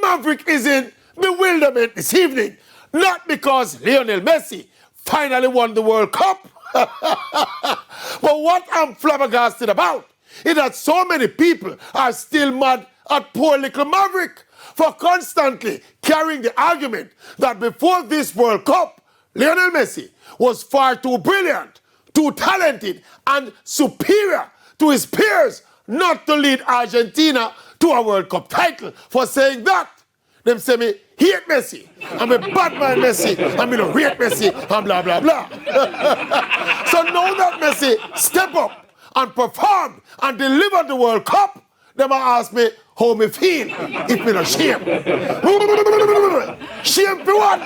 Maverick is in bewilderment this evening, not because Lionel Messi finally won the World Cup, but what I'm flabbergasted about is that so many people are still mad at poor little Maverick for constantly carrying the argument that before this World Cup, Lionel Messi was far too brilliant, too talented, and superior to his peers not to lead Argentina to a World Cup title. For saying that, them say me hate Messi, I'm a bad man Messi, I'm gonna rate Messi, and blah, blah, blah. So now that Messi step up and perform and deliver the World Cup, them ask me how me feel if me not shame. Shame for what?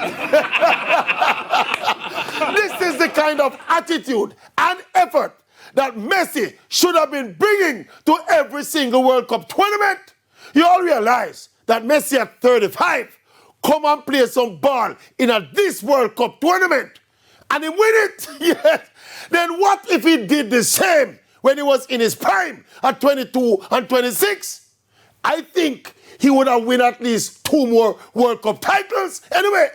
This is the kind of attitude and effort that Messi should have been bringing to every single World Cup tournament. You all realize that Messi at 35 come and play some ball in this World Cup tournament and he win it. Yes. Then what if he did the same when he was in his prime at 22 and 26? I think he would have won at least 2 more World Cup titles. Anyway,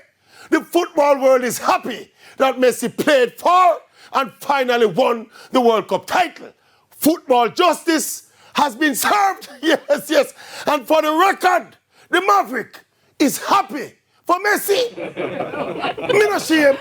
the football world is happy that Messi played for and finally won the World Cup title. Football justice has been served. Yes, yes. And for the record, the Maverick is happy for Messi. Me no shame.